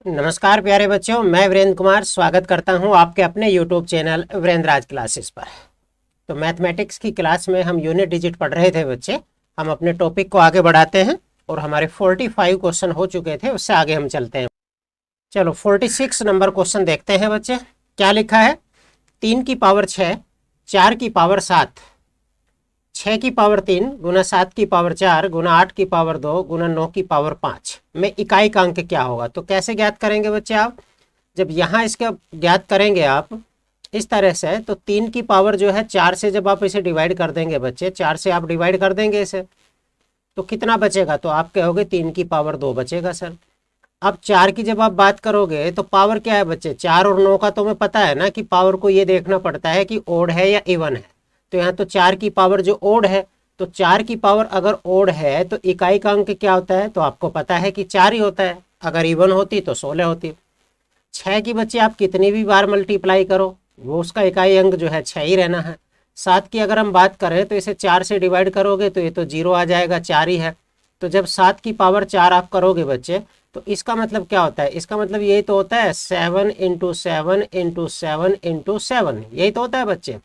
नमस्कार प्यारे बच्चों, मैं वीरेंद्र कुमार स्वागत करता हूं आपके अपने YouTube चैनल वीरेंद्र राज क्लासेस पर। तो मैथमेटिक्स की क्लास में हम यूनिट डिजिट पढ़ रहे थे बच्चे। हम अपने टॉपिक को आगे बढ़ाते हैं और हमारे 45 क्वेश्चन हो चुके थे, उससे आगे हम चलते हैं। चलो 46 नंबर क्वेश्चन देखते हैं बच्चे। क्या लिखा है? 3 की पावर 6, 4 की पावर 7, 6 की पावर 3 गुना 7 की पावर 4 गुना 8 की पावर 2 गुना 9 की पावर 5 में इकाई का अंक क्या होगा? तो कैसे ज्ञात करेंगे बच्चे आप? जब यहाँ इसका ज्ञात करेंगे आप इस तरह से, तो 3 की पावर जो है 4 से जब आप इसे डिवाइड कर देंगे बच्चे, 4 से आप डिवाइड कर देंगे इसे, तो कितना बचेगा? तो आप कहोगे 3 की पावर 2 बचेगा सर। अब 4 की जब आप बात करोगे तो पावर क्या है बच्चे? 4 और 9 का तो हमें पता है ना कि पावर को ये देखना पड़ता है कि ओड है या इवन है। तो यहाँ तो 4 की पावर जो ओड है, तो 4 की पावर अगर ओड है तो इकाई का अंक क्या होता है? तो आपको पता है कि 4 ही होता है। अगर इवन होती तो 16 होती। 6 की बच्चे आप कितनी भी बार मल्टीप्लाई करो वो उसका इकाई अंक जो है 6 ही रहना है। 7 की अगर हम बात करें तो इसे 4 से डिवाइड करोगे तो ये तो 0 आ जाएगा, 4 ही है। तो जब 7 की पावर 4 आप करोगे बच्चे, तो इसका मतलब क्या होता है? इसका मतलब यही तो होता है 7 इंटू 7 इंटू 7 इंटू 7, यही तो होता है बच्चे।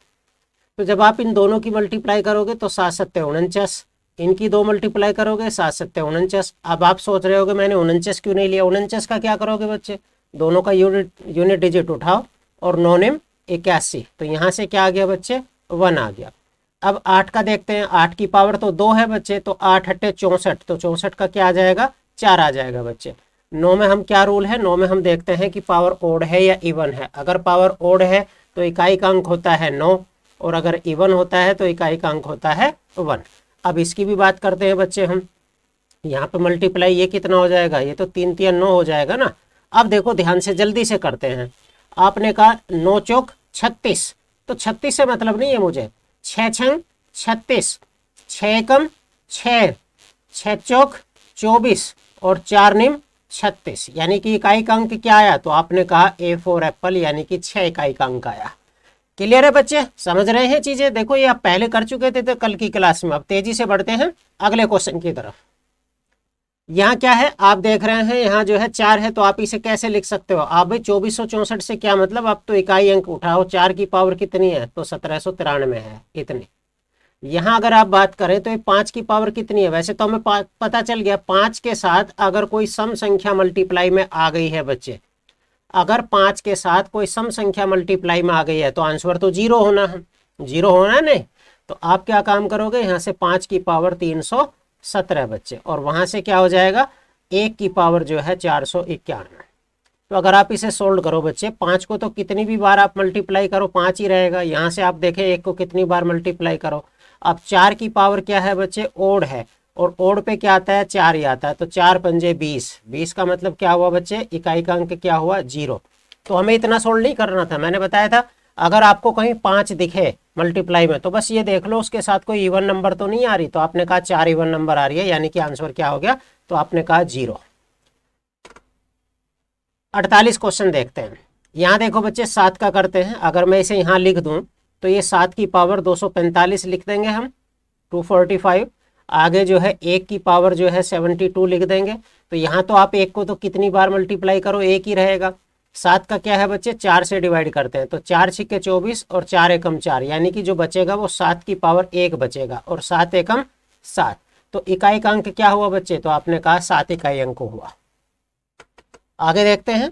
तो जब आप इन दोनों की मल्टीप्लाई करोगे तो 7 सत्ते 49, इनकी 2 मल्टीप्लाई करोगे 7 सत्ते 49। अब आप सोच रहे होगे मैंने 49 क्यों नहीं लिया? 49 का क्या करोगे बच्चे? दोनों का यूनिट डिजिट उठाओ और 9 नेम 81, तो यहाँ से क्या आ गया बच्चे? 1 आ गया। अब 8 का देखते हैं। 8 की पावर तो 2 है बच्चे, तो 8 अट्ठे 64, तो 64 का क्या आ जाएगा? 4 आ जाएगा बच्चे। 9 में हम क्या रूल है? 9 में हम देखते हैं कि पावर ओड है या इवन है। अगर पावर ओड है तो इकाई का अंक होता है 9, और अगर इवन होता है तो इकाई का अंक होता है 1। अब इसकी भी बात करते हैं बच्चे हम। यहाँ पे मल्टीप्लाई ये कितना हो जाएगा? ये तो 3 3 9 हो जाएगा ना। अब देखो ध्यान से जल्दी से करते हैं। आपने कहा 9 चौक 36, तो 36 से मतलब नहीं है मुझे। 6 छंग 36, 6 एकम 6, 6 चौक 24 और 4 निम 36, यानी कि इकाई का अंक क्या आया? तो आपने कहा A फॉर एप्पल, यानी कि 6 इकाई का अंक आया। क्लियर है बच्चे? समझ रहे हैं चीजें? देखो ये आप पहले कर चुके थे तो कल की क्लास में। अब तेजी से बढ़ते हैं अगले क्वेश्चन की तरफ। यहाँ क्या है आप देख रहे हैं? यहाँ जो है 4 है, तो आप इसे कैसे लिख सकते हो? आप भाई 2464 से क्या मतलब? आप तो इकाई अंक उठाओ। 4 की पावर कितनी है? तो 1793 है, इतनी। यहाँ अगर आप बात करें तो ये 5 की पावर कितनी है? वैसे तो हमें पता चल गया 5 के साथ अगर कोई सम संख्या मल्टीप्लाई में आ गई है बच्चे, अगर 5 के साथ कोई सम संख्या मल्टीप्लाई में आ गई है तो आंसर तो 0 होना है। 0 होना है नहीं? तो आप क्या काम करोगे? यहाँ से 5 की पावर 317 बच्चे, और वहां से क्या हो जाएगा? 1 की पावर जो है 491। तो अगर आप इसे सोल्व करो बच्चे, 5 को तो कितनी भी बार आप मल्टीप्लाई करो 5 ही रहेगा। यहाँ से आप देखें 1 को कितनी बार मल्टीप्लाई करो। अब 4 की पावर क्या है बच्चे? ओड है, और ओड पे क्या आता है? 4 ही आता है। तो 4 पंजे 20, 20 का मतलब क्या हुआ बच्चे? इकाई का अंक क्या हुआ? 0। तो हमें इतना सोल्व नहीं करना था। मैंने बताया था अगर आपको कहीं 5 दिखे मल्टीप्लाई में तो बस ये देख लो उसके साथ कोई इवन नंबर तो नहीं आ रही। तो आपने कहा 4 इवन नंबर आ रही है, यानी कि आंसर क्या हो गया? तो आपने कहा 0। 48 क्वेश्चन देखते हैं। यहाँ देखो बच्चे 7 का करते हैं। अगर मैं इसे यहाँ लिख दूं तो ये 7 की पावर 245 लिख देंगे हम, 245। आगे जो है 1 की पावर जो है 72 लिख देंगे। तो यहाँ तो आप 1 को तो कितनी बार मल्टीप्लाई करो? 1 ही रहेगा। 7 का क्या है बच्चे? 4 से डिवाइड करते हैं, तो 4 छिक्के 24 और 4 एकम 4, यानी कि जो बचेगा वो 7 की पावर 1 बचेगा, और 7 एकम 7। तो इकाई का अंक क्या हुआ बच्चे? तो आपने कहा 7 इकाई अंक हुआ। आगे देखते हैं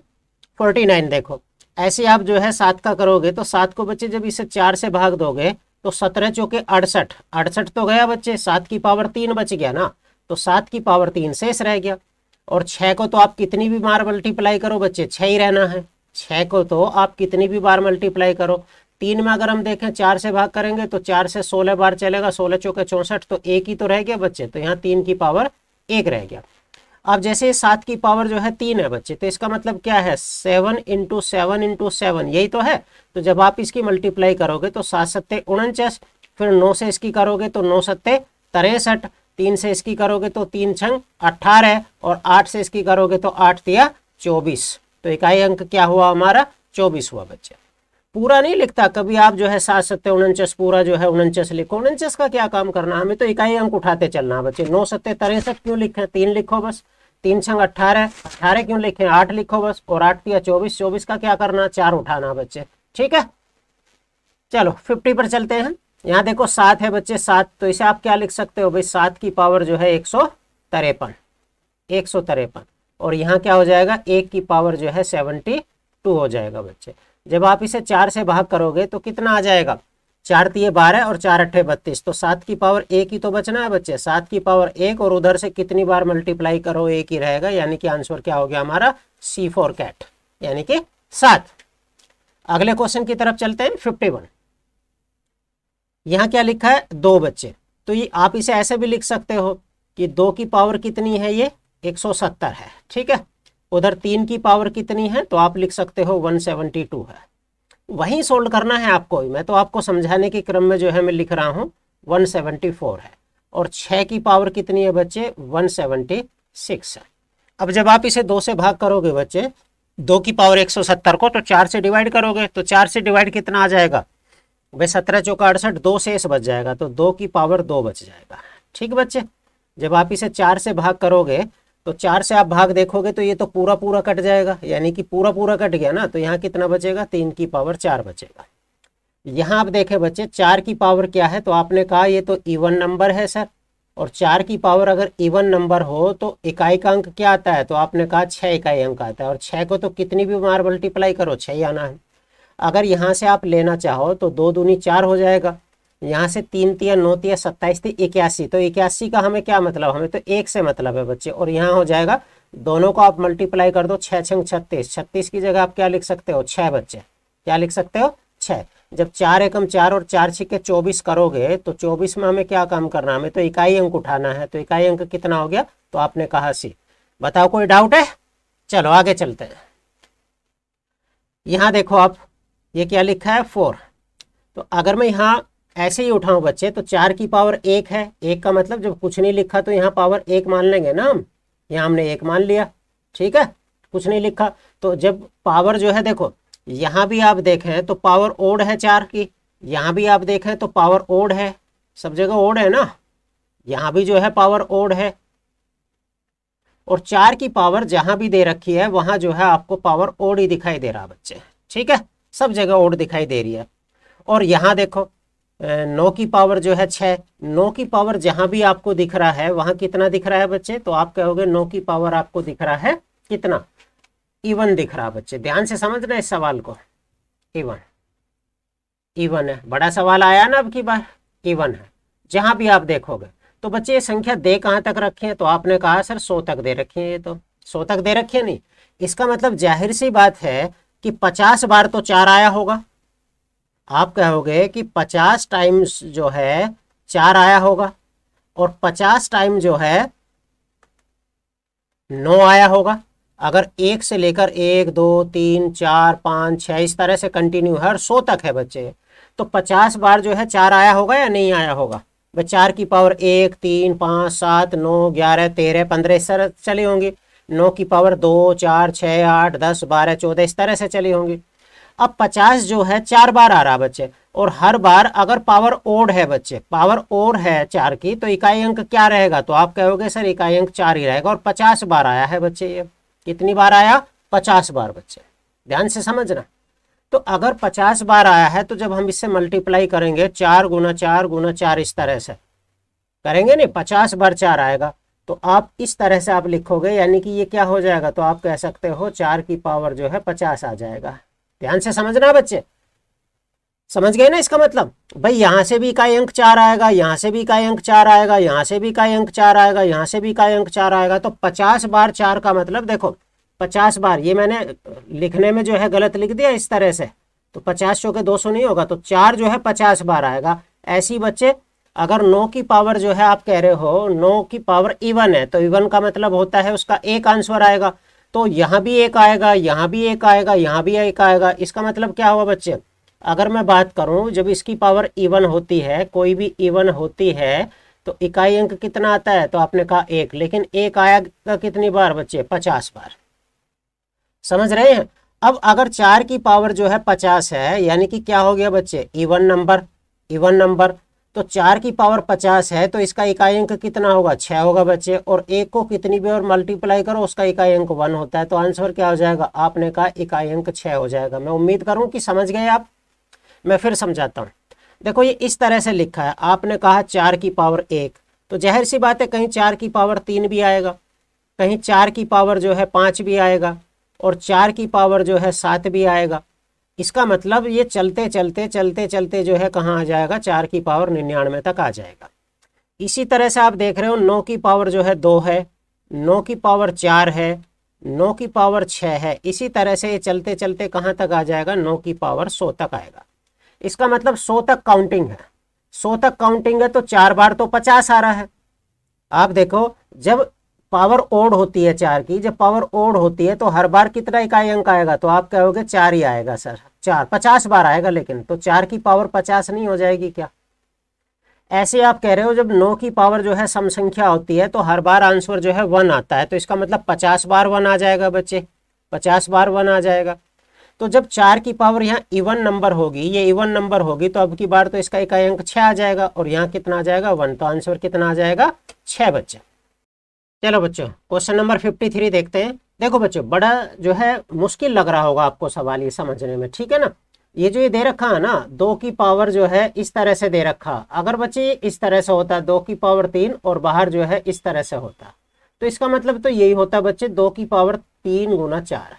49। देखो ऐसे आप जो है 7 का करोगे तो 7 को बच्चे जब इसे 4 से भाग दोगे तो 17 चौके 68, 68 तो गया बच्चे। 7 की पावर 3 बच गया ना, तो 7 की पावर 3 शेष रह गया। और 6 को तो आप कितनी भी बार मल्टीप्लाई करो बच्चे, 6 ही रहना है। 6 को तो आप कितनी भी बार मल्टीप्लाई करो। 3 में अगर हम देखें 4 से भाग करेंगे तो 4 से 16 बार चलेगा, 16 चौके 64, तो 1 ही तो रह गया बच्चे। तो यहाँ 3 की पावर 1 रह गया। अब जैसे 7 की पावर जो है 3 है बच्चे, तो इसका मतलब क्या है? 7 इंटू 7 इंटू 7, यही तो है। तो जब आप इसकी मल्टीप्लाई करोगे तो 7 सत्ते 49, फिर 9 से इसकी करोगे तो 9 सत्ते 63, 3 से इसकी करोगे तो 3 छंग 18, और 8 से इसकी करोगे तो 8 तिया 24। तो इकाई अंक क्या हुआ हमारा? 24 हुआ बच्चे। पूरा नहीं लिखता कभी आप जो है 7 सत्ते 49, पूरा जो है 49 लिखो। 49 का क्या काम करना? हमें तो इकाई अंक उठाते चलना है बच्चे। 9 सत्ते 63 क्यों लिखे? 3 लिखो बस। 3 छंग 18, 18 क्यों लिखे, 8 लिखो बस, और 8 तिया 24, 24 का क्या करना, 4 उठाना बच्चे, ठीक है। चलो 50 पर चलते हैं। यहाँ देखो 7 है बच्चे, 7, तो इसे आप क्या लिख सकते हो भाई, 7 की पावर जो है 153, 153, और यहाँ क्या हो जाएगा, 1 की पावर जो है 72 हो जाएगा बच्चे। जब आप इसे 4 से भाग करोगे तो कितना आ जाएगा, 4 तिये 12 और 4 अट्ठे 32, तो 7 की पावर 1 ही तो बचना है बच्चे, 7 की पावर 1, और उधर से कितनी बार मल्टीप्लाई करो 1 ही रहेगा, यानी कि आंसर क्या हो गया हमारा, C4 कैट, यानी कि 7। अगले क्वेश्चन की तरफ चलते हैं, 51। यहाँ क्या लिखा है, 2 बच्चे, तो ये आप इसे ऐसे भी लिख सकते हो कि 2 की पावर कितनी है, ये 170 है, ठीक है। उधर 3 की पावर कितनी है, तो आप लिख सकते हो 172 है। वहीं सोल्व करना है आपको, मैं तो आपको समझाने के क्रम में जो है मैं लिख रहा हूँ 174 है, और 6 की पावर कितनी है बच्चे, 176 है। अब जब आप इसे 2 से भाग करोगे बच्चे, 2 की पावर 170 को, तो 4 से डिवाइड करोगे, तो 4 से डिवाइड कितना आ जाएगा भाई, 17 चौका 68, 2 शेष बच जाएगा, तो 2 की पावर 2 बच जाएगा, ठीक बच्चे। जब आप इसे 4 से भाग करोगे, तो 4 से आप भाग देखोगे तो ये तो पूरा पूरा कट जाएगा, यानी कि पूरा पूरा कट गया ना, तो यहाँ कितना बचेगा, 3 की पावर 4 बचेगा। यहाँ आप देखें बच्चे, 4 की पावर क्या है, तो आपने कहा ये तो इवन नंबर है सर, और 4 की पावर अगर इवन नंबर हो तो इकाई का अंक क्या आता है, तो आपने कहा 6 इकाई अंक आता है, और 6 को तो कितनी भी बार मल्टीप्लाई करो 6 ही आना है। अगर यहाँ से आप लेना चाहो तो 2 दूनी 4 हो जाएगा, यहाँ से 3 तिया 9 तिया 27 थी 81, तो 81 का हमें क्या मतलब, हमें तो 1 से मतलब है बच्चे, और यहाँ हो जाएगा, दोनों को आप मल्टीप्लाई कर दो, 6 छंग 36, 36 की जगह आप क्या लिख सकते हो, 6 बच्चे, क्या लिख सकते हो, 6। जब 4 एकम 4 और 4 छिके 24 करोगे, तो 24 में हमें क्या काम करना है, हमें तो इकाई अंक उठाना है, तो इकाई अंक कितना हो गया, तो आपने कहा C। बताओ कोई डाउट है, चलो आगे चलते हैं। यहाँ देखो आप, ये क्या लिखा है 4, तो अगर मैं यहाँ ऐसे ही उठाऊं बच्चे, तो 4 की पावर 1 है, 1 का मतलब जब कुछ नहीं लिखा तो यहाँ पावर 1 मान लेंगे ना हम, यहाँ हमने 1 मान लिया, ठीक है, कुछ नहीं लिखा। तो जब पावर जो है देखो, यहाँ भी आप देखें तो पावर ओड है 4 की, यहाँ भी आप देखें तो पावर ओड है, सब जगह ओड है ना, यहाँ भी जो है पावर ओड है, और 4 की पावर जहां भी दे रखी है वहां जो है आपको पावर ओड ही दिखाई दे रहा बच्चे, ठीक है, सब जगह ओड दिखाई दे रही है। और यहाँ देखो 9 की पावर जो है 6, 9 की पावर जहां भी आपको दिख रहा है वहां कितना दिख रहा है बच्चे, तो आप कहोगे 9 की पावर आपको दिख रहा है कितना, इवन दिख रहा बच्चे। ध्यान से समझना इस सवाल को, इवन, इवन है, बड़ा सवाल आया ना अब की बार, इवन है जहां भी आप देखोगे। तो बच्चे ये संख्या दे कहां तक रखी है, तो आपने कहा सर 100 तक दे रखी है, ये तो 100 तक दे रखी है, नहीं, इसका मतलब जाहिर सी बात है कि 50 बार तो 4 आया होगा, आप कहोगे कि 50 टाइम्स जो है 4 आया होगा, और 50 टाइम जो है 9 आया होगा। अगर 1 से लेकर 1 2 3 4 5 6 इस तरह से कंटिन्यू है और 100 तक है बच्चे, तो 50 बार जो है 4 आया होगा या नहीं आया होगा भाई, 4 की पावर 1 3 5 7 9 11 13 15 इस तरह चली होंगी, 9 की पावर 2 4 6 8 10 12 14 इस तरह से चली होंगी। अब 50 जो है 4 बार आ रहा बच्चे, और हर बार अगर पावर ओड है बच्चे, पावर ओड है 4 की, तो इकाई अंक क्या रहेगा, तो आप कहोगे सर इकाई अंक 4 ही रहेगा, और 50 बार आया है बच्चे, ये कितनी बार आया, 50 बार बच्चे, ध्यान से समझना। तो अगर 50 बार आया है तो जब हम इससे मल्टीप्लाई करेंगे 4 गुना 4 गुना 4 इस तरह से करेंगे नहीं, 50 बार 4 आएगा, तो आप इस तरह से आप लिखोगे, यानी कि ये क्या हो जाएगा, तो आप कह सकते हो 4 की पावर जो है 50 आ जाएगा। ध्यान से समझना बच्चे, समझ गए ना, इसका मतलब भाई यहाँ से भी इकाई अंक 4 आएगा, यहाँ से भी इकाई अंक 4 आएगा, यहाँ से भी इकाई अंक 4 आएगा, यहाँ से भी इकाई अंक 4 आएगा, तो 50 बार 4 का मतलब देखो 50 बार, ये मैंने लिखने में जो है गलत लिख दिया इस तरह से, तो 50 चौके 200 नहीं होगा, तो 4 जो है 50 बार आएगा। ऐसी बच्चे अगर 9 की पावर जो है आप कह रहे हो 9 की पावर इवन है, तो इवन का मतलब होता है उसका एक आंसर आएगा, तो यहाँ भी एक आएगा, यहाँ भी एक आएगा, यहाँ भी एक आएगा। इसका मतलब क्या हुआ बच्चे, अगर मैं बात करूं जब इसकी पावर इवन होती है, कोई भी इवन होती है, तो इकाई अंक कितना आता है, तो आपने कहा 1, लेकिन 1 आएगा कितनी बार बच्चे, 50 बार, समझ रहे हैं। अब अगर 4 की पावर जो है 50 है, यानी कि क्या हो गया बच्चे, इवन नंबर, इवन नंबर, तो 4 की पावर 50 है तो इसका इकाई अंक कितना होगा, 6 होगा बच्चे। और 1 को कितनी भी और मल्टीप्लाई करो उसका इकाई अंक 1 होता है। तो आंसर क्या हो जाएगा, आपने कहा इकाई अंक 6 हो जाएगा। मैं उम्मीद करूं कि समझ गए आप। मैं फिर समझाता हूँ। देखो ये इस तरह से लिखा है, आपने कहा 4 की पावर 1, तो जाहिर सी बात है कहीं 4 की पावर 3 भी आएगा, कहीं 4 की पावर जो है 5 भी आएगा, और 4 की पावर जो है 7 भी आएगा। इसका मतलब ये चलते चलते चलते चलते जो है कहाँ आ जाएगा, 4 की पावर 99 तक आ जाएगा। इसी तरह से आप देख रहे हो 9 की पावर जो है 2 है, 9 की पावर 4 है, 9 की पावर 6 है। इसी तरह से ये चलते चलते कहाँ तक आ जाएगा, 9 की पावर 100 तक आएगा। इसका मतलब 100 तक काउंटिंग है। 100 तक काउंटिंग है तो 4 बार तो 50 आ रहा है। आप देखो जब पावर ओड होती है 4 की, जब पावर ओड होती है तो हर बार कितना इकाई अंक आएगा, तो आप कहोगे 4 ही आएगा सर, 4 50 बार आएगा। लेकिन तो 4 की पावर 50 नहीं हो जाएगी क्या? ऐसे आप कह रहे हो जब 9 की पावर जो है सम संख्या होती है तो हर बार आंसर जो है 1 आता है, तो इसका मतलब 50 बार 1 आ जाएगा बच्चे, 50 बार 1 आ जाएगा। तो जब 4 की पावर यहाँ इवन नंबर होगी, ये इवन नंबर होगी, तो अब की बार तो इसका इकाई अंक 6 आ जाएगा, और यहाँ कितना आ जाएगा, 1। तो आंसर कितना आ जाएगा, 6 बच्चे। चलो बच्चों क्वेश्चन नंबर 53 देखते हैं। देखो बच्चों बड़ा जो है मुश्किल लग रहा होगा आपको सवाल ये समझने में, ठीक है ना। ये जो ये दे रखा है ना, 2 की पावर जो है इस तरह से दे रखा, अगर बच्चे इस तरह से होता 2 की पावर 3 और बाहर जो है इस तरह से होता, तो इसका मतलब तो यही होता बच्चे 2 की पावर 3 गुना 4।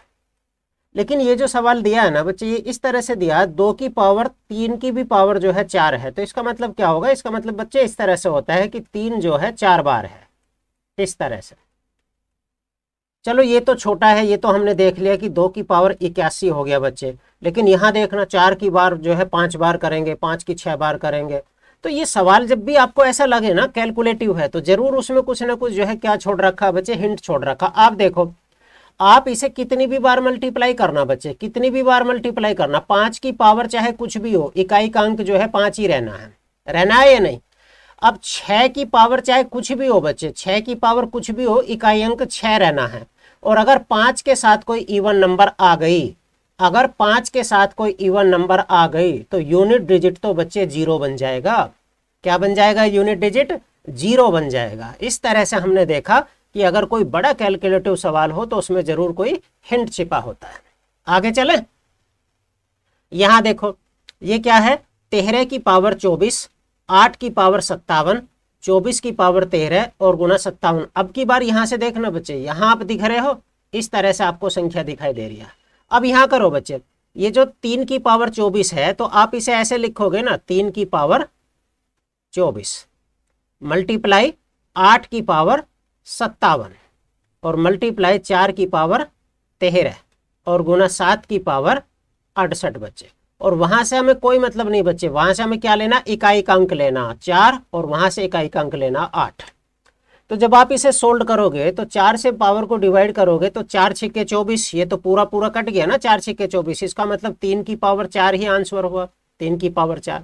लेकिन ये जो सवाल दिया है ना बच्चे, ये इस तरह से दिया 2 की पावर 3 की भी पावर जो है 4 है, तो इसका मतलब क्या होगा, इसका मतलब बच्चे इस तरह से होता है कि 3 जो है 4 बार है, इस तरह से। चलो ये तो छोटा है, ये तो हमने देख लिया कि 2 की पावर 81 हो गया बच्चे। लेकिन यहाँ देखना 4 की बार जो है 5 बार करेंगे, 5 की 6 बार करेंगे। तो ये सवाल जब भी आपको ऐसा लगे ना कैलकुलेटिव है, तो जरूर उसमें कुछ ना कुछ जो है क्या छोड़ रखा बच्चे, हिंट छोड़ रखा। आप देखो, आप इसे कितनी भी बार मल्टीप्लाई करना बच्चे, कितनी भी बार मल्टीप्लाई करना, 5 की पावर चाहे कुछ भी हो, इकाई का अंक जो है 5 ही रहना है या नहीं। अब 6 की पावर चाहे कुछ भी हो बच्चे, 6 की पावर कुछ भी हो, इकाई अंक 6 रहना है। और अगर 5 के साथ कोई इवन नंबर आ गई, अगर 5 के साथ कोई इवन नंबर आ गई, तो यूनिट डिजिट तो बच्चे 0 बन जाएगा। क्या बन जाएगा, यूनिट डिजिट 0 बन जाएगा। इस तरह से हमने देखा कि अगर कोई बड़ा कैलकुलेटिव सवाल हो तो उसमें जरूर कोई हिंट छिपा होता है। आगे चले, यहां देखो ये क्या है, 13 की पावर 24, 8 की पावर 57, 24 की पावर 13 और गुना 57। अब की बार यहां से देखना बच्चे, यहां आप दिख रहे हो, इस तरह से आपको संख्या दिखाई दे रही है। अब यहां करो बच्चे, ये जो 3 की पावर 24 है, तो आप इसे ऐसे लिखोगे ना, 3 की पावर 24 मल्टीप्लाई 8 की पावर 57 और मल्टीप्लाई 4 की पावर 13 और गुना 7 की पावर 68 बच्चे। और वहां से हमें कोई मतलब नहीं बच्चे, वहां से हमें क्या लेना, इकाई का अंक लेना 4, और वहां से इकाई का अंक लेना 8। तो जब आप इसे सोल्व करोगे तो 4 से पावर को डिवाइड करोगे तो 4 छिक्के 24, ये तो पूरा पूरा कट गया ना, 4 छिक्के 24। इसका मतलब 3 की पावर 4 ही आंसर हुआ, 3 की पावर 4।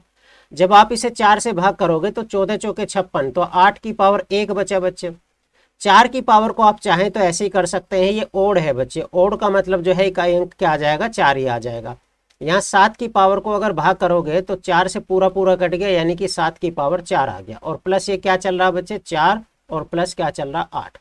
जब आप इसे 4 से भाग करोगे तो 14 चौके 56, तो 8 की पावर 1 बचा बच्चे। 4 की पावर को आप चाहें तो ऐसे ही कर सकते हैं, ये ओड है बच्चे, ओड का मतलब जो है इकाई अंक क्या आ जाएगा, 4 ही आ जाएगा। यहाँ 7 की पावर को अगर भाग करोगे तो 4 से पूरा पूरा कट गया, यानी कि 7 की पावर 4 आ गया। और प्लस ये क्या चल रहा बच्चे, 4, और प्लस क्या चल रहा, 8।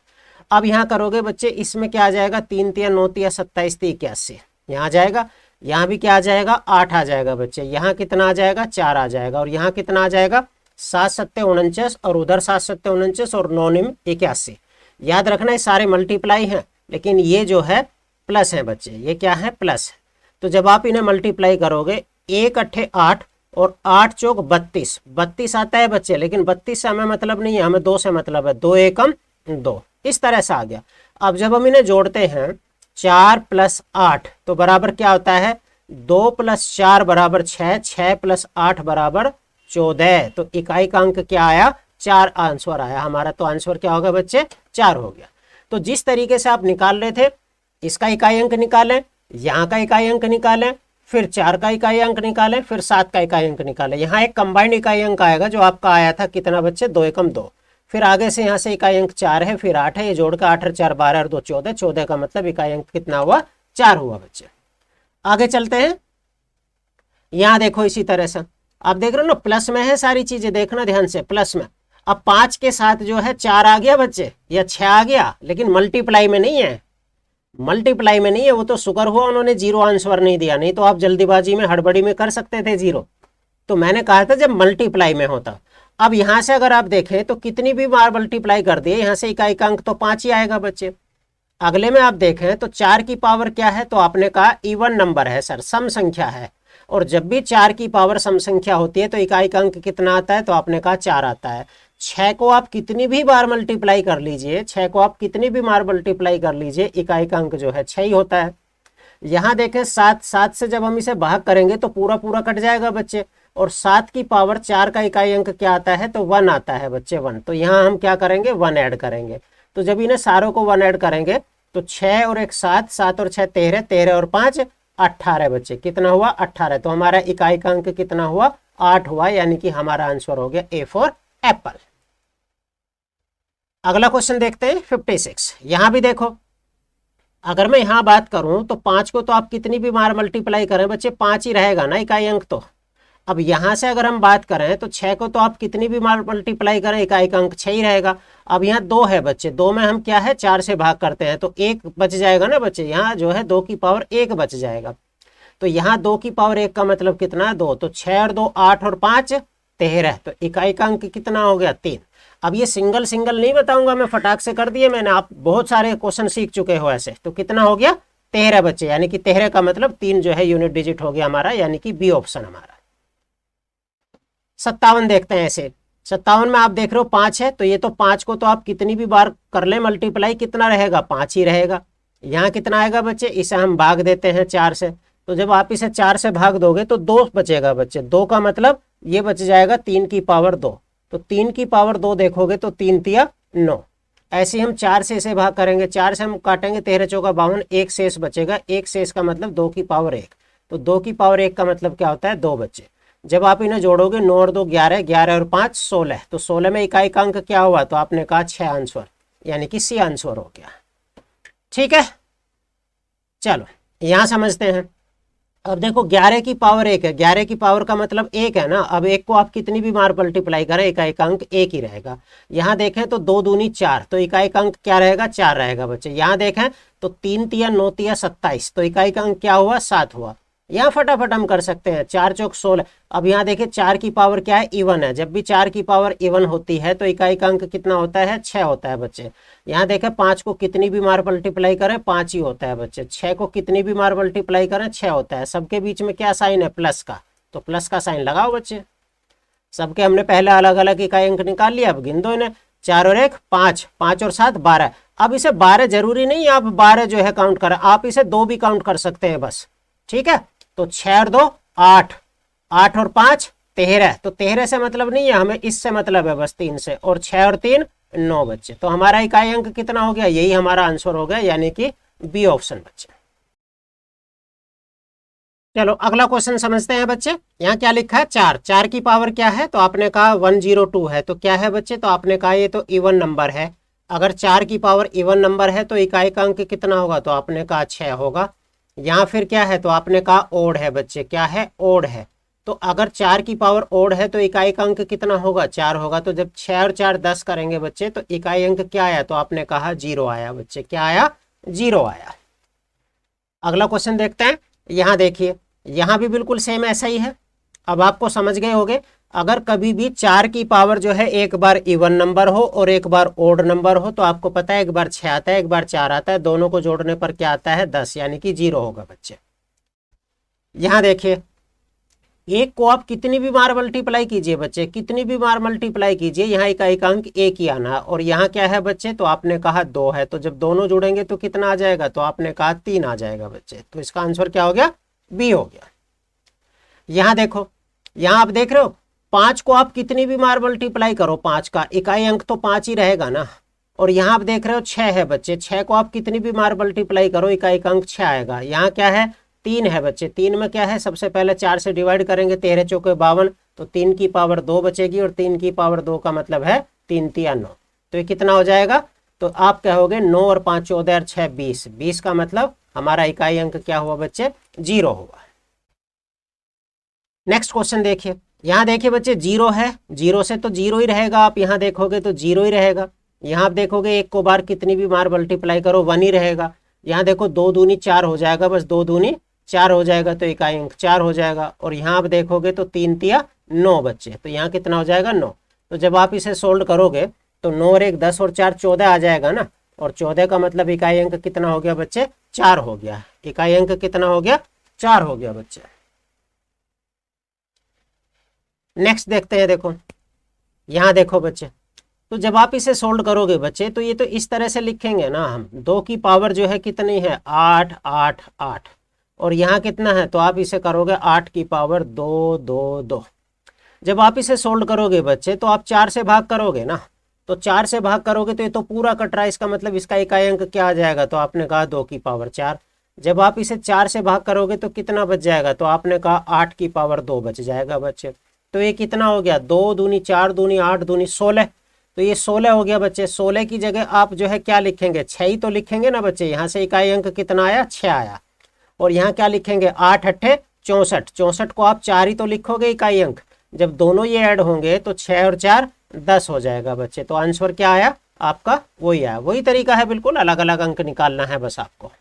अब यहाँ करोगे बच्चे, इसमें क्या आ जाएगा, 3 तिया 9 तिया 27 81, यहाँ आ जाएगा। यहाँ भी क्या आ जाएगा, 8 आ जाएगा बच्चे। यहाँ कितना आ जाएगा, 4 आ जाएगा। और यहाँ कितना आ जाएगा, 7 सत्ते 49, और उधर 7 सत्ते 49 और 9 निम 81। याद रखना है सारे मल्टीप्लाई हैं, लेकिन ये जो है प्लस है बच्चे, ये क्या है, प्लस है। तो जब आप इन्हें मल्टीप्लाई करोगे, 1 अट्ठे 8 और 8 चौक 32, 32 आता है बच्चे, लेकिन 32 से हमें मतलब नहीं है, हमें 2 से मतलब है, 2 एकम 2, इस तरह से आ गया। अब जब हम इन्हें जोड़ते हैं 4 + 8 तो बराबर क्या होता है, 2 + 4 बराबर 6, 6 + 8 बराबर 14। तो इकाई का अंक क्या आया, 4 आंसर आया हमारा। तो आंसर क्या होगा बच्चे, 4 हो गया। तो जिस तरीके से आप निकाल रहे थे, इसका इकाई अंक निकालें, यहाँ का इकाई अंक निकालें, फिर 4 का इकाई अंक निकालें, फिर 7 का इकाई अंक निकालें। यहाँ एक कंबाइंड इकाई अंक आएगा जो आपका आया था कितना बच्चे, 2 एकम 2। फिर आगे से यहाँ से इकाई अंक 4 है, फिर 8 है, ये जोड़कर 8 और 4 12 और 2 14, 14 का मतलब इकाई अंक कितना हुआ, 4 हुआ बच्चे। आगे चलते हैं, यहाँ देखो इसी तरह से आप देख रहे हो ना, प्लस में है सारी चीजें, देखना ध्यान से, प्लस में। अब 5 के साथ जो है 4 आ गया बच्चे, या 6 आ गया, लेकिन मल्टीप्लाई में नहीं है, मल्टीप्लाई में नहीं है। वो तो शुक्र हुआ उन्होंने 0 आंसर नहीं दिया, नहीं तो आप जल्दीबाजी में हड़बड़ी में कर सकते थे 0। तो मैंने कहा था जब मल्टीप्लाई में होता। अब यहां से अगर आप देखें तो कितनी भी बार मल्टीप्लाई कर दिए, यहां से इकाई का अंक तो 5 ही आएगा बच्चे। अगले में आप देखें तो 4 की पावर क्या है, तो आपने कहा इवन नंबर है सर, सम संख्या है। और जब भी 4 की पावर सम संख्या होती है तो इकाई का अंक कितना आता है, तो आपने कहा 4 आता है। 6 को आप कितनी भी बार मल्टीप्लाई कर लीजिए, 6 को आप कितनी भी बार मल्टीप्लाई कर लीजिए, इकाई का अंक जो है 6 ही होता है। यहां देखें 7 से जब हम इसे भाग करेंगे तो पूरा पूरा कट जाएगा बच्चे, और 7 की पावर 4 का इकाई अंक क्या आता है, तो 1 आता है बच्चे, 1। तो यहाँ हम क्या करेंगे, 1 ऐड करेंगे। तो जब इन्हें सारों को 1 ऐड करेंगे तो 6 और 1 7, 7 और 6 13, 13 और 5 18 बच्चे, कितना हुआ 18। तो हमारा इकाई का अंक कितना हुआ, 8 हुआ, यानी कि हमारा आंसर हो गया ए फॉर एप्पल। अगला क्वेश्चन देखते हैं 56। यहां भी देखो, अगर मैं यहां बात करूं तो 5 को तो आप कितनी भी बार मल्टीप्लाई करें बच्चे 5 ही रहेगा ना इकाई अंक तो। अब यहां से अगर हम बात करें तो 6 को तो आप कितनी भी बार मल्टीप्लाई करें इकाई का अंक 6 ही रहेगा। अब यहाँ 2 है बच्चे, 2 में हम क्या है 4 से भाग करते हैं तो 1 बच जाएगा ना बच्चे, यहाँ जो है 2 की पावर 1 बच जाएगा। तो यहाँ 2 की पावर 1 का मतलब कितना है 2, तो 6 और 2 8 और 5 13, तो इकाई का अंक कितना हो गया 3। अब ये सिंगल सिंगल नहीं बताऊंगा मैं, फटाक से कर दिए मैंने, आप बहुत सारे क्वेश्चन सीख चुके हो ऐसे। तो कितना हो गया 13 बच्चे, यानी कि 13 का मतलब 3 जो है यूनिट डिजिट हो गया हमारा, यानी कि बी ऑप्शन हमारा। 57 देखते हैं ऐसे। 57 में आप देख रहे हो 5 है, तो ये तो 5 को तो आप कितनी भी बार कर ले मल्टीप्लाई, कितना रहेगा 5 ही रहेगा। यहाँ कितना आएगा बच्चे, इसे हम भाग देते हैं 4 से, तो जब आप इसे 4 से भाग दोगे तो 2 बचेगा बच्चे। 2 का मतलब ये बच जाएगा 3 की पावर 2, तो 3 की पावर 2 देखोगे तो 3 तिया 9। ऐसे हम 4 से इसे भाग करेंगे, 4 से हम काटेंगे 13 चौका 52, 1 शेष बचेगा, 1 शेष का मतलब 2 की पावर 1, तो 2 की पावर 1 का मतलब क्या होता है 2 बच्चे। जब आप इन्हें जोड़ोगे 9 और 2 11, 11 और 5 16, तो 16 में इकाई का अंक क्या हुआ, तो आपने कहा 6 आंसर, यानी कि सी आंसर हो गया। ठीक है, चलो यहां समझते हैं। अब देखो 11 की पावर 1 है, 11 की पावर का मतलब 1 है ना। अब 1 को आप कितनी भी बार मल्टीप्लाई करें इकाई का अंक 1 ही रहेगा। यहां देखें तो 2 दूनी 4, तो इकाई का अंक क्या रहेगा 4 रहेगा बच्चे। यहां देखें तो 3 तिया 9 तिया 27, तो इकाई का अंक क्या हुआ 7 हुआ। यहाँ फटाफट हम कर सकते हैं, 4 चौक 16। अब यहाँ देखिए 4 की पावर क्या है इवन है, जब भी 4 की पावर इवन होती है तो इकाई का अंक कितना होता है 6 होता है बच्चे। यहाँ देखें 5 को कितनी भी बार मल्टीप्लाई करें 5 ही होता है बच्चे, 6 को कितनी भी बार मल्टीप्लाई करें 6 होता है। सबके बीच में क्या साइन है प्लस का, तो प्लस का साइन लगाओ बच्चे। सबके हमने पहले अलग अलग इकाई अंक निकाल लिया, अब गिन दो इन्हें, 4 और 1 5, 5 और 7 12। अब इसे 12 जरूरी नहीं आप 12 जो है काउंट करें, आप इसे 2 भी काउंट कर सकते हैं बस, ठीक है। तो 6 और 2 8, 8 और 5 13, तो 13 से मतलब नहीं है हमें, इससे मतलब है बस 3 से, और 6 और 3 9 बच्चे। तो हमारा इकाई अंक कितना हो गया, यही हमारा आंसर हो गया, यानी कि बी ऑप्शन बच्चे। चलो अगला क्वेश्चन समझते हैं बच्चे। यहाँ क्या लिखा है 4, 4 की पावर क्या है, तो आपने कहा 102 है, तो क्या है बच्चे, तो आपने कहा ये तो इवन नंबर है। अगर 4 की पावर इवन नंबर है तो इकाई का अंक कितना होगा, तो आपने कहा 6 होगा। यहाँ फिर क्या है, तो आपने कहा ओड है बच्चे, क्या है ओड है। तो अगर 4 की पावर ओड है तो इकाई का अंक कितना होगा 4 होगा। तो जब 6 और 4 10 करेंगे बच्चे तो इकाई अंक क्या आया, तो आपने कहा 0 आया बच्चे, क्या आया 0 आया। अगला क्वेश्चन देखते हैं। यहाँ देखिए यहाँ भी बिल्कुल सेम ऐसा ही है। अब आपको समझ गए होंगे, अगर कभी भी 4 की पावर जो है एक बार इवन नंबर हो और एक बार ओड नंबर हो, तो आपको पता है एक बार 6 आता है एक बार 4 आता है, दोनों को जोड़ने पर क्या आता है 10, यानी कि 0 होगा बच्चे। यहाँ देखिए 1 को आप कितनी भी बार मल्टीप्लाई कीजिए बच्चे, कितनी भी बार मल्टीप्लाई कीजिए, यहाँ इकाई का अंक 1 ही आना है। और यहाँ क्या है बच्चे, तो आपने कहा 2 है, तो जब दोनों जुड़ेंगे तो कितना आ जाएगा, तो आपने कहा 3 आ जाएगा बच्चे। तो इसका आंसर क्या हो गया, बी हो गया। यहाँ देखो, यहाँ आप देख रहे हो 5 को आप कितनी भी बार मल्टीप्लाई करो 5 का इकाई अंक तो 5 ही रहेगा ना। और यहाँ आप देख रहे हो 6 है बच्चे, 6 को आप कितनी भी बार मल्टीप्लाई करो इकाई का अंक 6 आएगा। यहाँ क्या है 3 है बच्चे, 3 में क्या है, सबसे पहले 4 से डिवाइड करेंगे, 13 चौके 52, तो 3 की पावर 2 बचेगी, और 3 की पावर 2 का मतलब है 3 तिया 9, तो ये कितना हो जाएगा, तो आप कहोगे 9 और 5 14 और 6 20, 20 का मतलब हमारा इकाई अंक क्या हुआ बच्चे 0 हुआ। नेक्स्ट क्वेश्चन देखिए, यहाँ देखिए बच्चे जीरो है, जीरो से तो जीरो ही रहेगा, आप यहाँ देखोगे तो जीरो ही रहेगा। यहाँ आप देखोगे एक को बार कितनी भी बार मल्टीप्लाई करो वन ही रहेगा। यहाँ देखो दो दूनी चार हो जाएगा, बस दो दूनी चार हो जाएगा तो इकाई अंक चार हो जाएगा। और यहाँ आप देखोगे तो तीन तिया नौ बच्चे, तो यहाँ कितना हो जाएगा 9। तो जब आप इसे सोल्व करोगे तो 9 और 1 10 और 4 14 आ जाएगा ना, और 14 का मतलब इकाई अंक कितना हो गया बच्चे 4 हो गया। इकाई अंक कितना हो गया 4 हो गया बच्चे। नेक्स्ट देखते हैं, देखो यहाँ देखो बच्चे, तो जब आप इसे सोल्व करोगे बच्चे तो ये तो इस तरह से लिखेंगे ना हम, 2 की पावर जो है कितनी है 8 8 8, और यहाँ कितना है तो आप इसे करोगे 8 की पावर 2 2 2। जब आप इसे सोल्व करोगे बच्चे तो आप 4 से भाग करोगे ना, तो 4 से भाग करोगे तो ये तो पूरा कट रहा है, इसका मतलब इसका इकाई अंक क्या आ जाएगा, तो आपने कहा 2 की पावर 4। जब आप इसे 4 से भाग करोगे तो कितना बच जाएगा, तो आपने कहा 8 की पावर 2 बच जाएगा बच्चे। तो ये कितना हो गया 2 दूनी 4 दूनी 8 दूनी 16, तो ये 16 हो गया बच्चे। 16 की जगह आप जो है क्या लिखेंगे 6 ही तो लिखेंगे ना बच्चे, यहाँ से इकाई अंक कितना आया 6 आया। और यहाँ क्या लिखेंगे 8 अट्ठे 64, 64 को आप 4 ही तो लिखोगे इकाई अंक, जब दोनों ये ऐड होंगे तो 6 और 4 10 हो जाएगा बच्चे। तो आंसर क्या आया आपका वही आया। वही तरीका है बिल्कुल, अलग अलग अंक निकालना है बस आपको।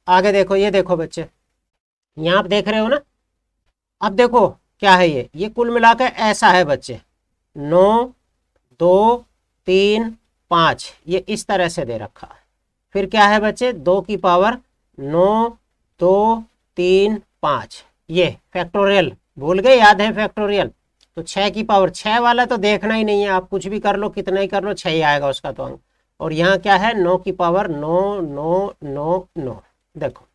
आगे देखो, ये देखो बच्चे यहाँ आप देख रहे हो ना, अब देखो क्या है ये कुल मिलाकर ऐसा है बच्चे 9 2 3 5, ये इस तरह से दे रखा है। फिर क्या है बच्चे 2 की पावर 9 2 3 5, ये फैक्टोरियल भूल गए, याद है फैक्टोरियल। तो 6 की पावर 6 वाला तो देखना ही नहीं है, आप कुछ भी कर लो कितना ही कर लो 6 ही आएगा उसका तो अंक। और यहाँ क्या है 9 की पावर 9 9 9 9। देखो